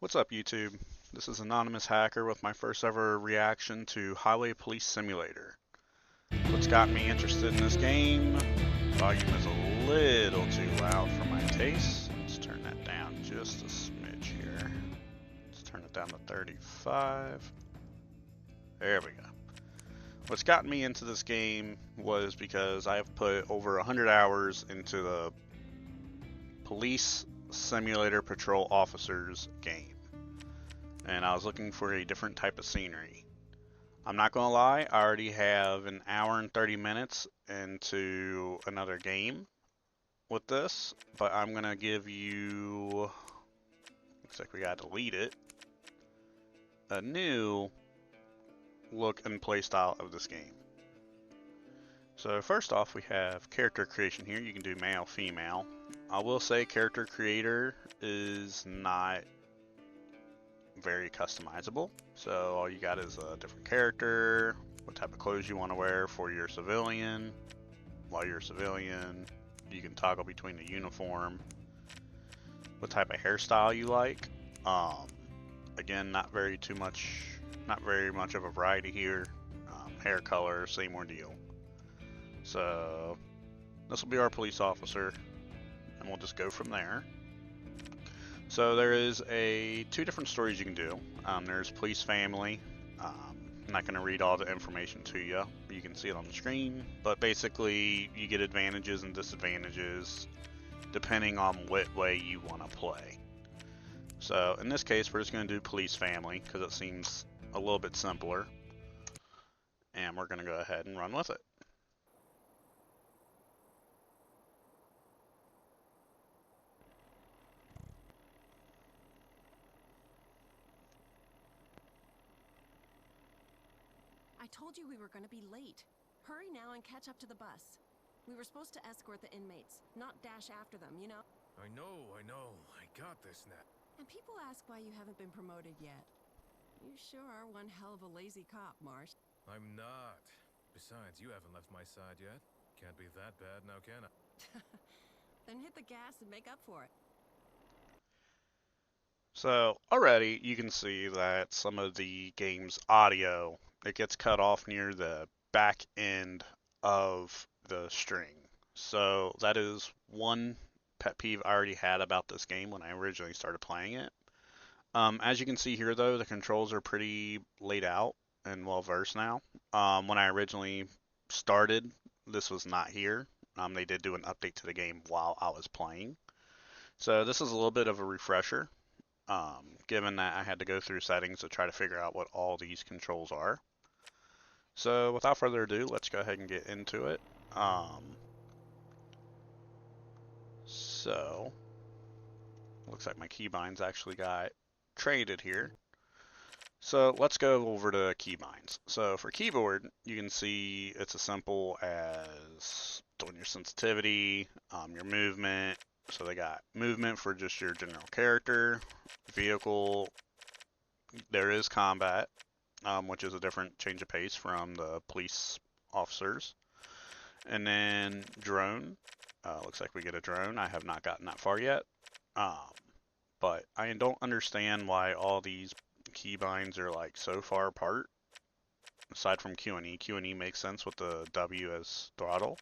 What's up, YouTube? This is Anonymous Hacker with my first ever reaction to Highway Police Simulator. What's got me interested in this game? Volume is a little too loud for my taste. Let's turn that down just a smidge here. Let's turn it down to 35. There we go. What's gotten me into this game was because I've put over 100 hours into the Police Simulator Patrol Officers game, and I was looking for a different type of scenery. I'm not gonna lie, I already have an hour and 30 minutes into another game with this, but I'm gonna give you, looks like we gotta delete it, a new look and play style of this game. So first off, we have character creation here. You can do male, female. I will say character creator is not very customizable. So all you got is a different character, what type of clothes you want to wear for your civilian. While you're a civilian, you can toggle between the uniform, what type of hairstyle you like. Um, Again, not very much of a variety here. Hair color, same ordeal. So this will be our police officer, and we'll just go from there. So there is two different stories you can do. There's police family. I'm not going to read all the information to you. You can see it on the screen. But basically, you get advantages and disadvantages depending on what way you want to play. So in this case, we're just going to do police family because it seems a little bit simpler. And we're going to go ahead and run with it. I told you we were going to be late. Hurry now and catch up to the bus. We were supposed to escort the inmates, not dash after them, you know? I know. I got this now. And people ask why you haven't been promoted yet. You sure are one hell of a lazy cop, Marsh. I'm not. Besides, you haven't left my side yet. Can't be that bad now, can I? Then hit the gas and make up for it. So already you can see that some of the game's audio, it gets cut off near the back end of the string. So that is one pet peeve I already had about this game when I originally started playing it. As you can see here though, the controls are pretty laid out and well versed now. When I originally started, this was not here. They did do an update to the game while I was playing. So this is a little bit of a refresher, given that I had to go through settings to try to figure out what all these controls are. So without further ado, let's go ahead and get into it. So looks like my keybinds actually got traded here. So let's go over to keybinds. So for keyboard, you can see it's as simple as doing your sensitivity, your movement. So they got movement for just your general character, vehicle. There is combat, which is a different change of pace from the police officers. And then drone. Looks like we get a drone. I have not gotten that far yet. But I don't understand why all these keybinds are like so far apart. Aside from Q and E. Q and E makes sense with the W as throttle.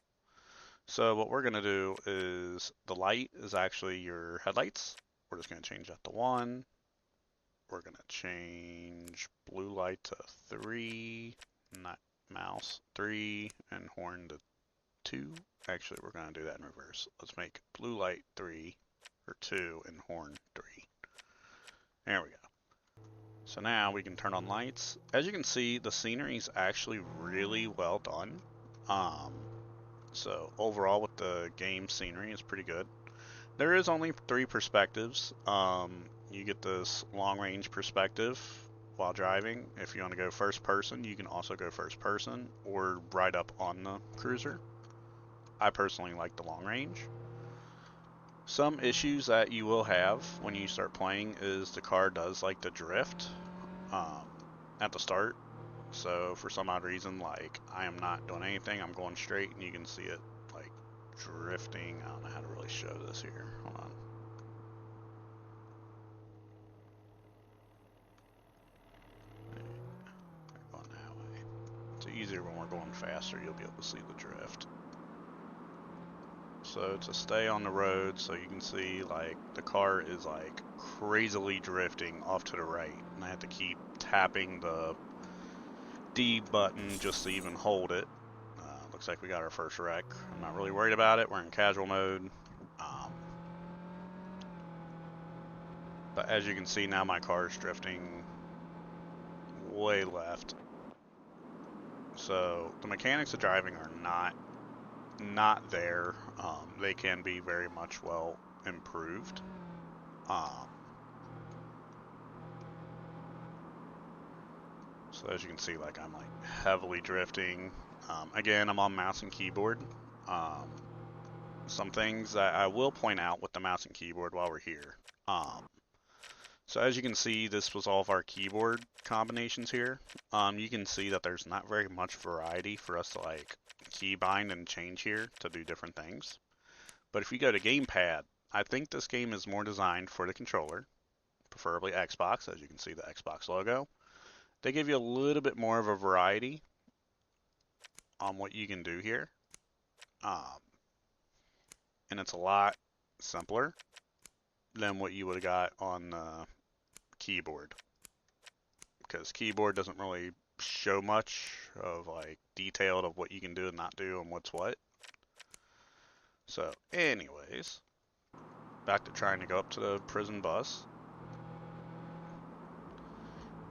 So what we're going to do is the light is actually your headlights. We're just going to change that to 1. We're going to change blue light to 3, not mouse 3, and horn to 2. Actually, we're going to do that in reverse. Let's make blue light 3, or 2, and horn 3. There we go. So now we can turn on lights. As you can see, the scenery is actually really well done. So overall with the game scenery, it's pretty good. There is only 3 perspectives. You get this long range perspective while driving. If you want to go first person, you can also go first person or ride up on the cruiser. I personally like the long range. Some issues that you will have when you start playing is the car does like to drift at the start. So for some odd reason, like I am not doing anything, I'm going straight, and you can see it like drifting. I don't know how to really show this here. Hold on. easier when we're going faster. You'll be able to see the drift. So to stay on the road, so you can see like the car is like crazily drifting off to the right, and I have to keep tapping the D button just to even hold it. Looks like we got our first wreck. I'm not really worried about it. We're in casual mode. But as you can see now, my car is drifting way left. So the mechanics of driving are not there. They can be very much well improved. So as you can see, like I'm like heavily drifting. Again, I'm on mouse and keyboard. Some things that I will point out with the mouse and keyboard while we're here. So as you can see, this was all of our keyboard combinations here. You can see that there's not very much variety for us to like keybind and change here to do different things. But if you go to gamepad, I think this game is more designed for the controller, preferably Xbox, as you can see the Xbox logo. They give you a little bit more of a variety on what you can do here. And it's a lot simpler than what you would have got on the keyboard. Because keyboard doesn't really show much of like detailed of what you can do and not do and what's what. So anyways, back to trying to go up to the prison bus.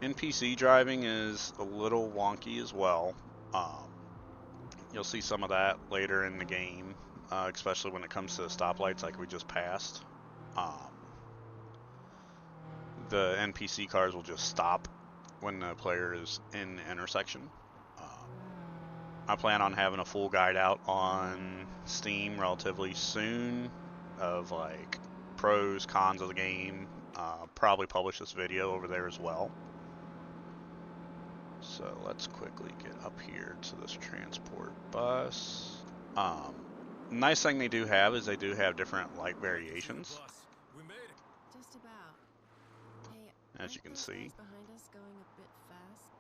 NPC driving is a little wonky as well. You'll see some of that later in the game, especially when it comes to the stoplights like we just passed. The NPC cars will just stop when the player is in the intersection. I plan on having a full guide out on Steam relatively soon of like pros, cons of the game. Probably publish this video over there as well. So let's quickly get up here to this transport bus. Nice thing they do have is they do have different light variations. We made it. Just about. Hey, As you can aren't those see. guys behind us going a bit fast?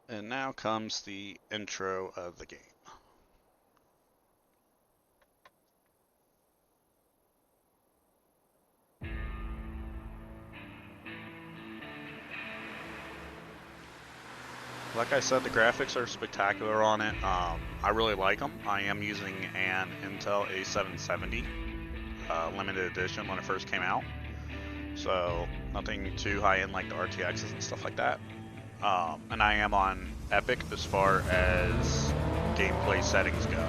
And now comes the intro of the game. Like I said, the graphics are spectacular on it. I really like them. I am using an Intel A770 limited edition when it first came out. So nothing too high end like the RTXs and stuff like that. And I am on Epic as far as gameplay settings go.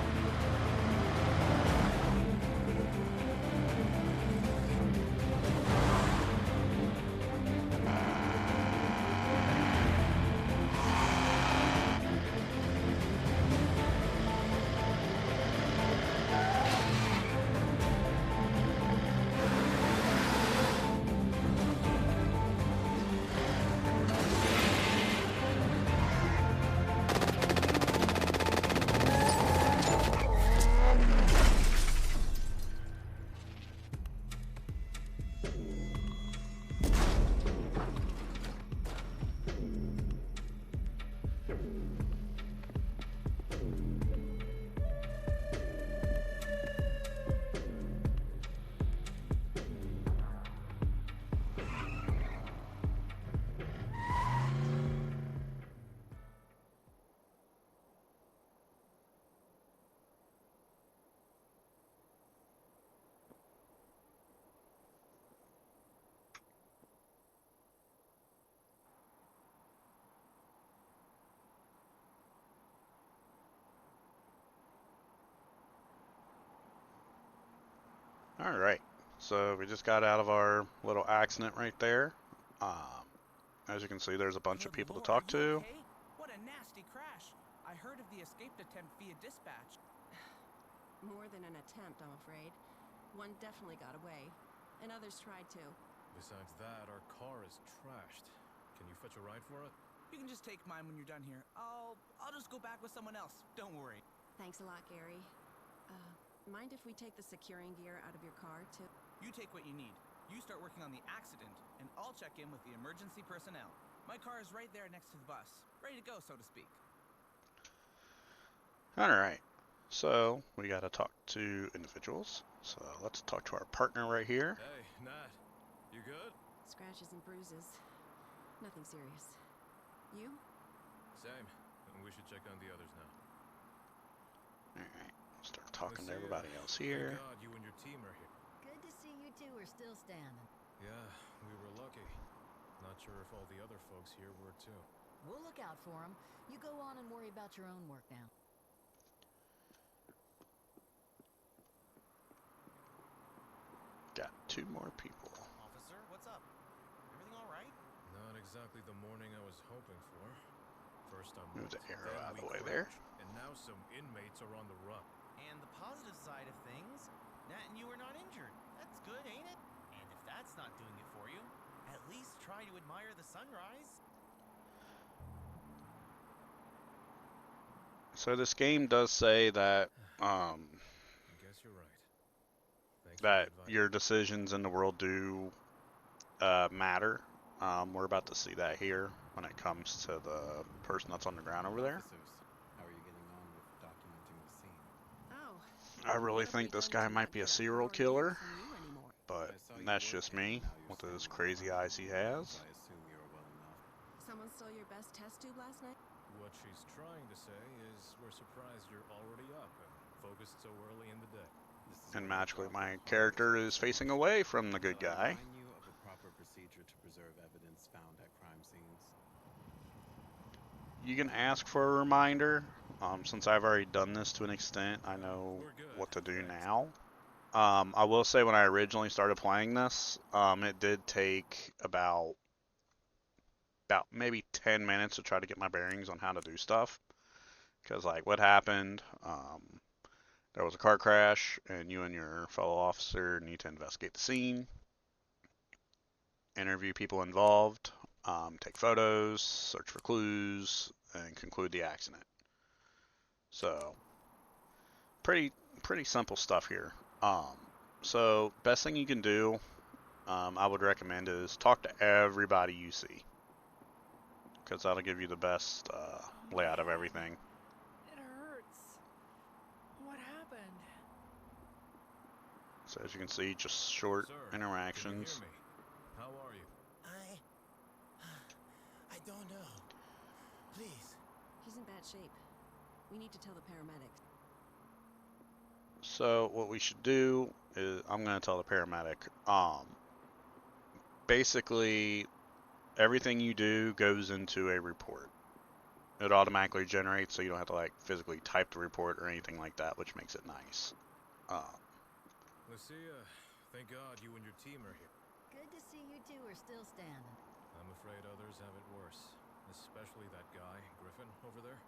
Alright, so we just got out of our little accident right there. As you can see, there's a bunch of people to talk to. Okay? What a nasty crash. I heard of the escape attempt via dispatch. More than an attempt, I'm afraid. One definitely got away, and others tried to. Besides that, our car is trashed. Can you fetch a ride for it? You can just take mine when you're done here. I'll just go back with someone else. Don't worry. Thanks a lot, Gary. Mind if we take the securing gear out of your car, too? You take what you need. You start working on the accident, and I'll check in with the emergency personnel. My car is right there next to the bus. Ready to go, so to speak. Alright, so we gotta talk to individuals. So let's talk to our partner right here. Hey, Nat. You good? Scratches and bruises. Nothing serious. You? Same. And we should check on the others now. Alright, start talking to Lucia, everybody else here. Thank God you and your team are here. Good to see you two are still standing. Yeah, we were lucky. Not sure if all the other folks here were too. We'll look out for them. You go on and worry about your own work now. Got 2 more people. Officer, what's up? Everything all right? Not exactly the morning I was hoping for. First I'm Move the moved, arrow then out of we the way there. crashed, and now some inmates are on the run. And the positive side of things, Nat and you are not injured. That's good, ain't it? And if that's not doing it for you, at least try to admire the sunrise. So this game does say that I guess you're right. Thanks for the that advice. your decisions in the world do matter. We're about to see that here when it comes to the person that's on the ground over there. Officers, how are you getting on with documenting the scene? Oh. I really what have think we this done guy to might not be a get serial more deals killer, from you anymore? but I saw you that's work just here, me now you're with still those working crazy on eyes he has. so I assume you're well enough. Someone stole your best test tube last night? What she's trying to say is we're surprised you're already up and focused so early in the day. This is And where the magically job my requires character is excellence. facing away from the good So I guy. remind you of the proper procedure to preserve evidence found at crime scenes. You can ask for a reminder. Since I've already done this to an extent, I know We're good, what to do thanks. now. I will say when I originally started playing this, it did take about maybe 10 minutes to try to get my bearings on how to do stuff. Because like what happened, there was a car crash and you and your fellow officer need to investigate the scene, interview people involved, take photos, search for clues, and conclude the accident. So pretty simple stuff here. So best thing you can do, I would recommend is talk to everybody you see, because that'll give you the best layout of everything. It hurts. What happened? So as you can see, just short Sir, interactions. Can you hear me? How are you? I don't know. Please. He's in bad shape. We need to tell the paramedics. So what we should do is I'm gonna tell the paramedic. Basically, everything you do goes into a report. It automatically generates, so you don't have to like physically type the report or anything like that, which makes it nice. Lucia, thank God you and your team are here. Good to see you two are still standing. I'm afraid others have it worse. Especially that guy, Griffin, over there.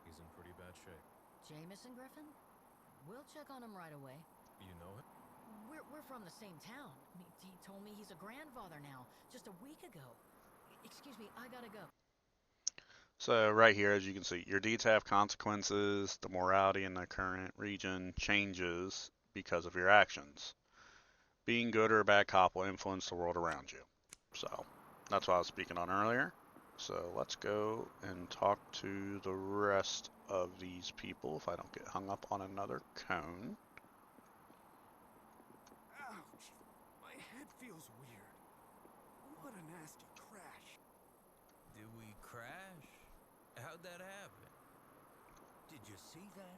He's in pretty bad shape. Jameson Griffin? We'll check on him right away. You know him? We're from the same town. He told me he's a grandfather now, just a week ago. Excuse me, I gotta go. So right here, as you can see, your deeds have consequences. The morality in the current region changes because of your actions. Being good or a bad cop will influence the world around you. So that's what I was speaking on earlier. So let's go and talk to the rest of these people if I don't get hung up on another cone. Ouch! My head feels weird. What a nasty crash. Did we crash? How'd that happen? Did you see that?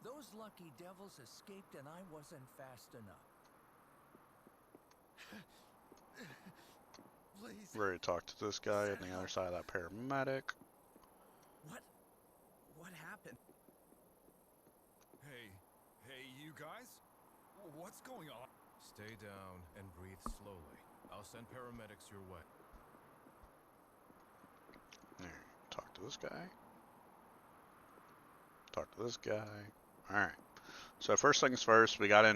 Those lucky devils escaped and I wasn't fast enough. Please. Ready to talk to this guy on the other side of that paramedic. What happened? Hey, you guys? What's going on? Stay down and breathe slowly. I'll send paramedics your way. There, talk to this guy. Talk to this guy. Alright. So first things first, we gotta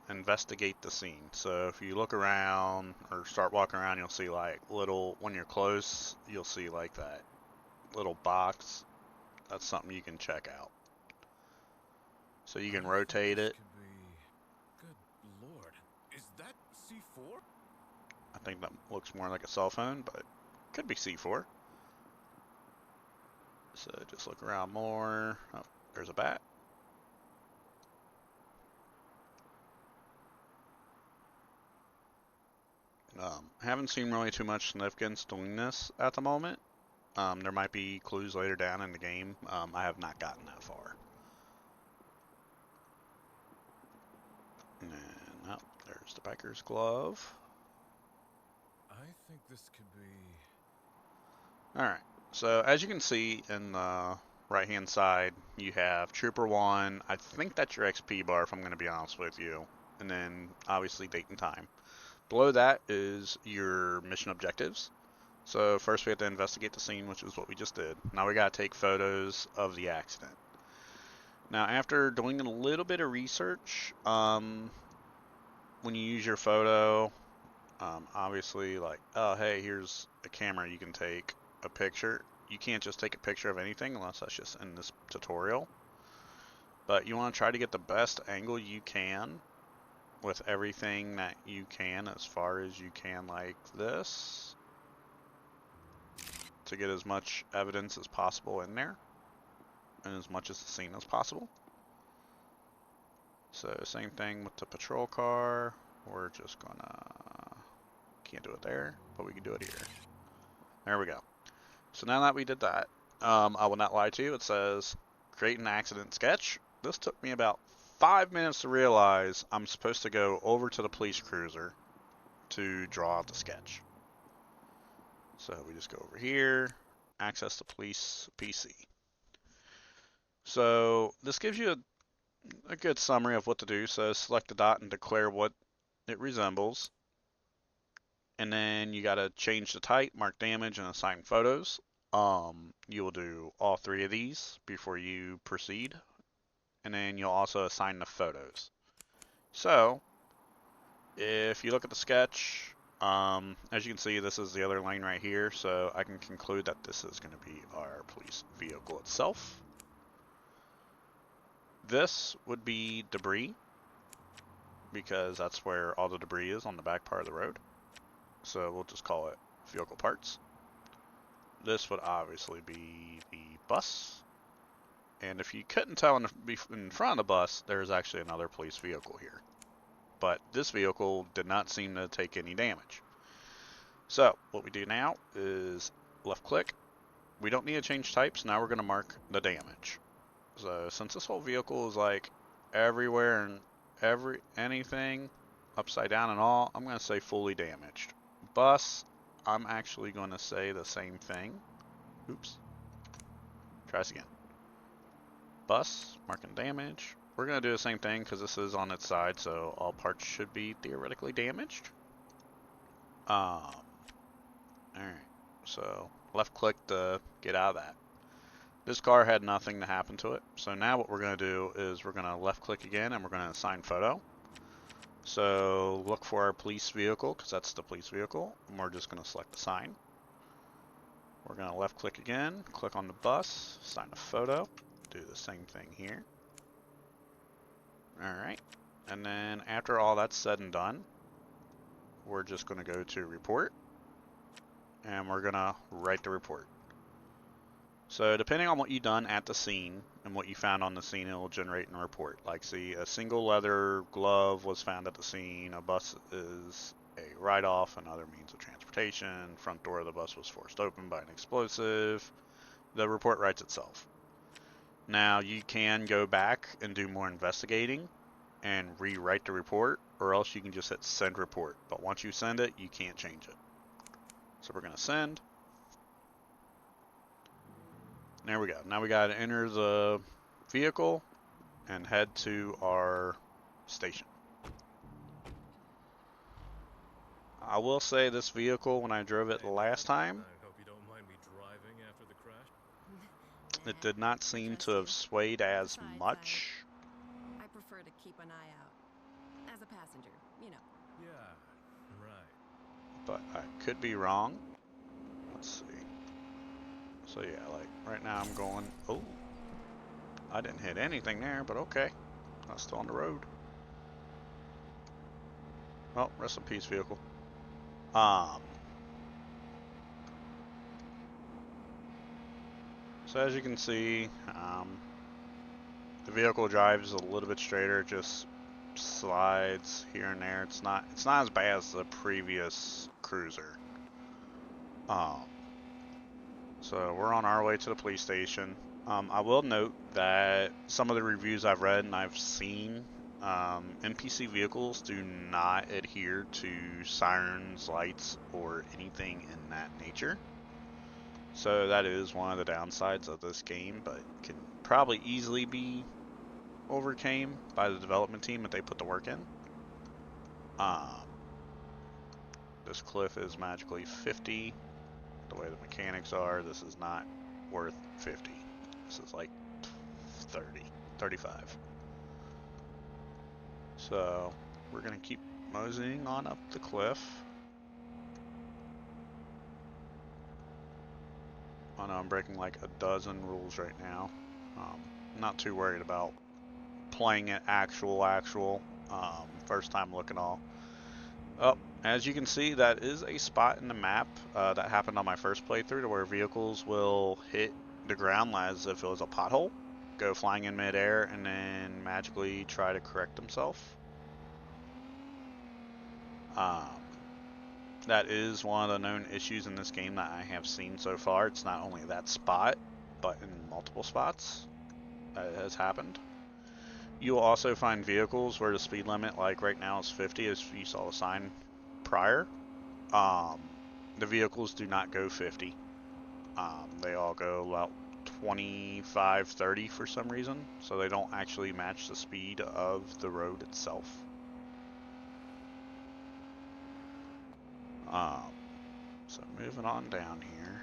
investigate the scene. So if you look around or start walking around, you'll see like when you're close, you'll see like that little box. That's something you can check out. So you can rotate it. Good lord. Is that C4? I think that looks more like a cell phone, but Could be C4. So just look around more. Oh, there's a bat. Haven't seen really too much significance doing this at the moment. There might be clues later down in the game. I have not gotten that far. And oh, there's the biker's glove. I think this could be... Alright, so as you can see in the right hand side, you have Trooper 1. I think that's your XP bar, if I'm going to be honest with you. And then obviously date and time. Below that is your mission objectives. So first we have to investigate the scene, which is what we just did. Now we got to take photos of the accident. Now after doing a little bit of research, when you use your photo, obviously like, oh hey, here's a camera you can take a picture. You can't just take a picture of anything unless that's just in this tutorial. But you want to try to get the best angle you can with everything that you can as far as you can, like this, to get as much evidence as possible in there and as much as the scene as possible. So same thing with the patrol car. We're just gonna, can't do it there, but we can do it here. There we go. So now that we did that, I will not lie to you, it says create an accident sketch. This took me about 5 minutes to realize I'm supposed to go over to the police cruiser to draw out the sketch. So we just go over here, access the police PC. So this gives you a good summary of what to do. So select the dot and declare what it resembles. And then you got to change the type, mark damage, and assign photos. You will do all 3 of these before you proceed. And then you'll also assign the photos. So, if you look at the sketch, as you can see, this is the other lane right here, so I can conclude that this is going to be our police vehicle itself. This would be debris, because that's where all the debris is on the back part of the road. So we'll just call it vehicle parts. This would obviously be the bus. And if you couldn't tell in front of the bus, there's actually another police vehicle here. But this vehicle did not seem to take any damage. So what we do now is left click. We don't need to change types. Now we're going to mark the damage. So since this whole vehicle is like everywhere and anything upside down and all, I'm going to say fully damaged. Bus, I'm actually going to say the same thing. Oops. Try this again. Bus, marking damage. We're going to do the same thing because this is on its side, so all parts should be theoretically damaged. Alright, so left click to get out of that. This car had nothing to happen to it, so now what we're going to do is we're going to left click again and we're going to assign photo. So look for our police vehicle, because that's the police vehicle, and we're just going to select assign. We're going to left click again, click on the bus, assign a photo. Do the same thing here. Alright, and then after all that's said and done, we're just going to go to report, and we're going to write the report. So depending on what you've done at the scene and what you found on the scene, it will generate a report. Like, see, a single leather glove was found at the scene, a bus is a write-off, another means of transportation, front door of the bus was forced open by an explosive. The report writes itself. Now you can go back and do more investigating and rewrite the report, or else you can just hit send report. But once you send it, you can't change it. So we're going to send. There we go. Now we got to enter the vehicle and head to our station. I will say this vehicle, when I drove it last time, I hope you don't mind me driving after the crash. it did not seem to have swayed as much. I prefer to keep an eye out. As a passenger, you know. Yeah, right. But I could be wrong. Let's see. So yeah, like right now I'm going, oh, I didn't hit anything there, but okay. I'm still on the road. Well, rest in peace, vehicle. So as you can see, the vehicle drives a little bit straighter, it just slides here and there. It's not as bad as the previous cruiser. So we're on our way to the police station. I will note that some of the reviews I've read and I've seen, NPC vehicles do not adhere to sirens, lights, or anything in that nature. So that is one of the downsides of this game, but can probably easily be overcame by the development team if they put the work in. This cliff is magically 50. The way the mechanics are, this is not worth 50. This is like 30, 35. So we're gonna keep moseying on up the cliff. I know I'm breaking like a dozen rules right now. Not too worried about playing it actual. First time looking all. Oh, as you can see, that is a spot in the map that happened on my first playthrough, to where vehicles will hit the ground as if it was a pothole, go flying in midair, and then magically try to correct themselves. That is one of the known issues in this game that I have seen so far. It's not only that spot, but in multiple spots that it has happened. You will also find vehicles where the speed limit, like right now, is 50, as you saw the sign prior. The vehicles do not go 50. They all go about 25, 30 for some reason, so they don't actually match the speed of the road itself. So moving on down here,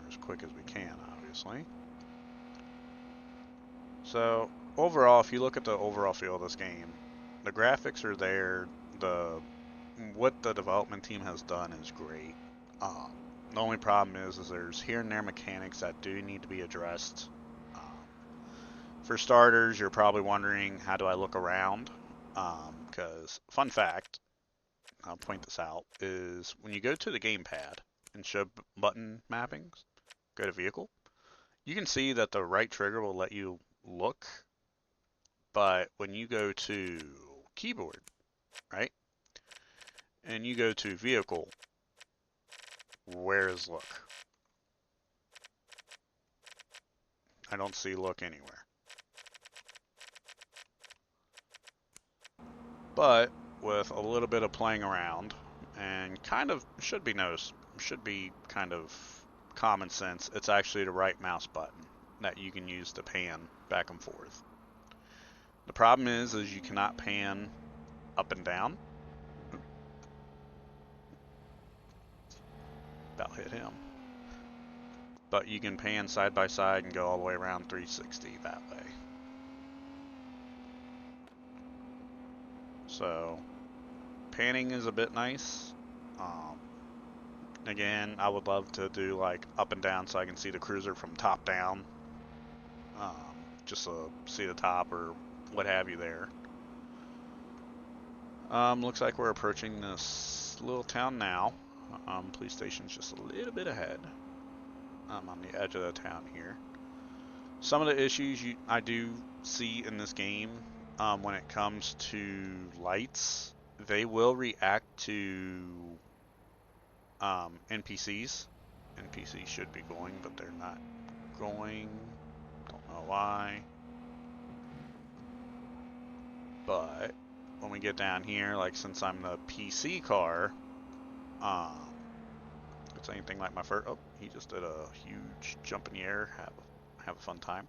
as quick as we can, obviously. So overall, if you look at the overall feel of this game, the graphics are there. What the development team has done is great. The only problem is there's here and there mechanics that do need to be addressed. For starters, you're probably wondering, how do I look around? Because, fun fact, I'll point this out, is when you go to the gamepad and show button mappings, go to vehicle, you can see that the right trigger will let you look, but when you go to keyboard, right, and you go to vehicle, where is look? I don't see look anywhere. But with a little bit of playing around, and kind of should be kind of common sense, it's actually the right mouse button that you can use to pan back and forth. The problem is you cannot pan up and down. About hit him. But you can pan side by side and go all the way around 360 that way. So panning is a bit nice. Again, I would love to do like up and down so I can see the cruiser from top down. Just to see the top or what have you there. Looks like we're approaching this little town now. Police station's just a little bit ahead. I'm on the edge of the town here. Some of the issues I do see in this game, when it comes to lights, they will react to NPCs. NPCs should be going, but they're not going. Don't know why. But when we get down here, like since I'm the PC car, if it's anything like my first, oh, he just did a huge jump in the air. Have a fun time.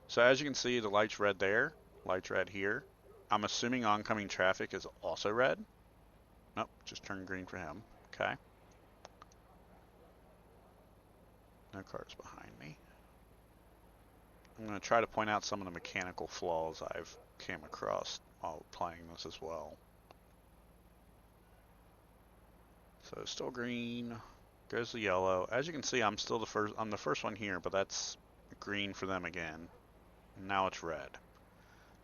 So as you can see, the light's red there, light's red here. I'm assuming oncoming traffic is also red. Nope, just turned green for him. Okay. No cars behind me. I'm going to try to point out some of the mechanical flaws I've came across while playing this as well. So still green, goes the yellow. As you can see, I'm the first one here, but that's green for them again. And now it's red.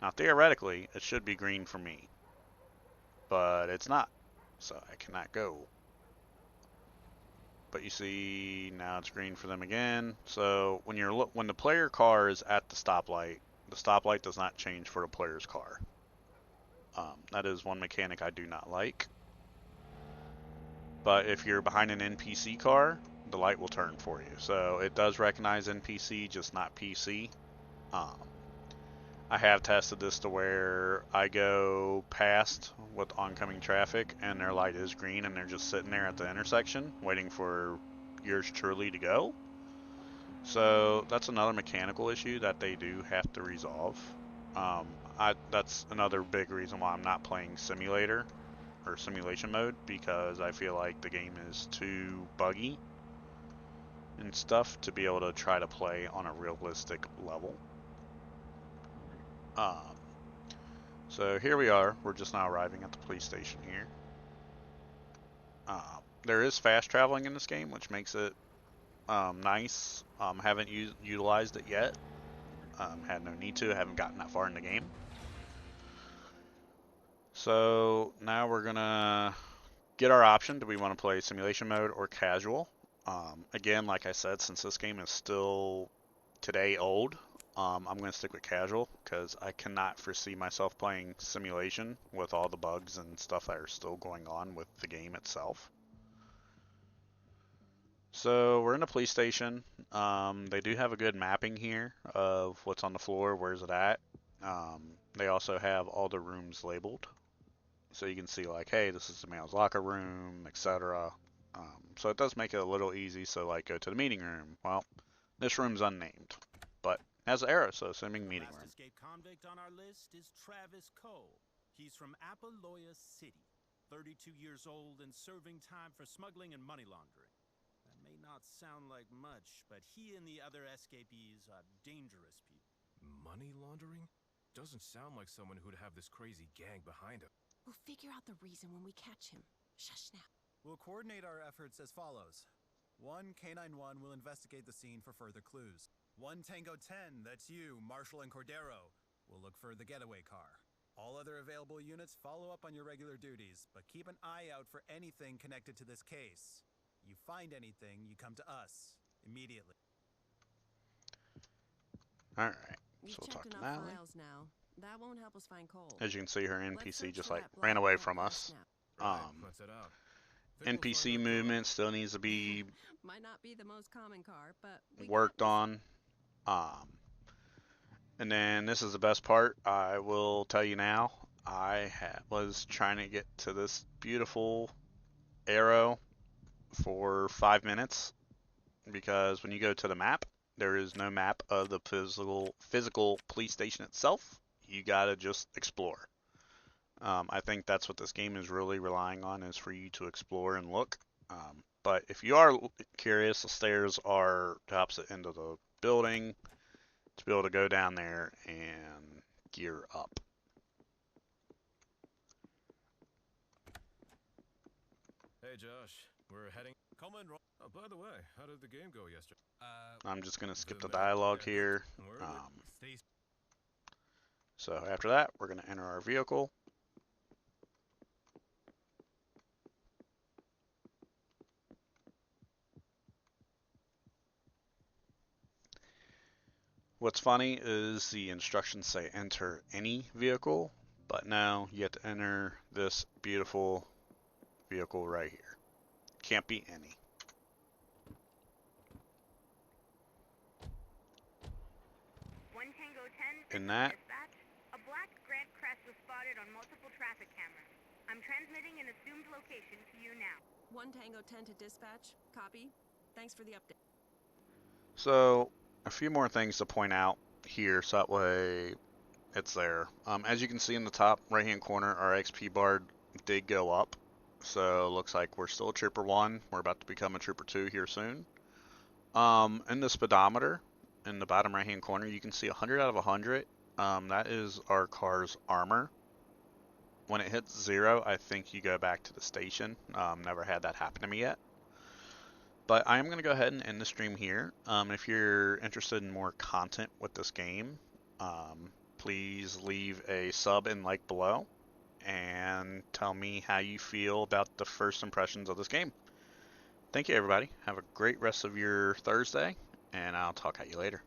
Now theoretically, it should be green for me, but it's not, so I cannot go. but you see now it's green for them again. So when the player car is at the stoplight does not change for the player's car. That is one mechanic I do not like. But if you're behind an NPC car, the light will turn for you. So it does recognize NPC, just not PC. I have tested this to where I go past with oncoming traffic and their light is green and they're just sitting there at the intersection waiting for yours truly to go. So that's another mechanical issue that they do have to resolve. That's another big reason why I'm not playing simulator or simulation mode, because I feel like the game is too buggy and stuff to be able to try to play on a realistic level. So here we are. We're just now arriving at the police station here. There is fast traveling in this game, which makes it nice. Haven't utilized it yet. Had no need to. Haven't gotten that far in the game. So now we're gonna get our option. Do we want to play simulation mode or casual? Again, like I said, since this game is still today old, I'm going to stick with casual because I cannot foresee myself playing simulation with all the bugs and stuff that are still going on with the game itself. So we're in a police station. They do have a good mapping here of what's on the floor, where's it at. They also have all the rooms labeled. So you can see like, hey, this is the male's locker room, etc. So it does make it a little easy. So like, go to the meeting room. Well, this room's unnamed, but has an arrow, so assuming meeting room. Last escaped convict on our list is Travis Cole. He's from Apaloya City, 32 years old and serving time for smuggling and money laundering. That may not sound like much, but he and the other escapees are dangerous people. Money laundering? Doesn't sound like someone who'd have this crazy gang behind him. We'll figure out the reason when we catch him. Shush now. We'll coordinate our efforts as follows. 1 K91 will investigate the scene for further clues. 1 Tango 10, that's you, Marshall and Cordero, will look for the getaway car. All other available units follow up on your regular duties, but keep an eye out for anything connected to this case. You find anything, you come to us immediately. All right, We've so we'll talk checked to enough Natalie. files now. That won't help us find Cole. As you can see, her Let's NPC search just for like that black ran away cat from car us. snap. Let's head out. Think we'll NPC find that movement car. still needs to be Might not be the most common car, but we worked got this. on. And then this is the best part. I will tell you now. I was trying to get to this beautiful arrow for 5 minutes because when you go to the map, there is no map of the physical police station itself. You gotta just explore. I think that's what this game is really relying on, is for you to explore and look. But if you are curious, the stairs are the opposite end of the building to be able to go down there and gear up. Hey, Josh, we're heading. Come in. Oh, by the way, how did the game go yesterday? I'm just gonna skip the the dialogue yeah, here. where Stay. So after that, we're gonna enter our vehicle. What's funny is the instructions say enter any vehicle, but now you have to enter this beautiful vehicle right here. Can't be any. In that, a black Grant Crest was spotted on multiple traffic cameras. I'm transmitting an assumed location to you now. 1 Tango 10 to dispatch. Copy. Thanks for the update. so a few more things to point out here, so that way it's there. As you can see in the top right hand corner, our XP bar did go up. So looks like we're still a Trooper 1. We're about to become a Trooper 2 here soon. In the speedometer, in the bottom right hand corner, you can see 100 out of 100. That is our car's armor. When it hits 0, I think you go back to the station. Never had that happen to me yet. But I am going to go ahead and end the stream here. If you're interested in more content with this game, please leave a sub and like below. And tell me how you feel about the first impressions of this game. thank you, everybody. Have a great rest of your Thursday, and I'll talk at you later.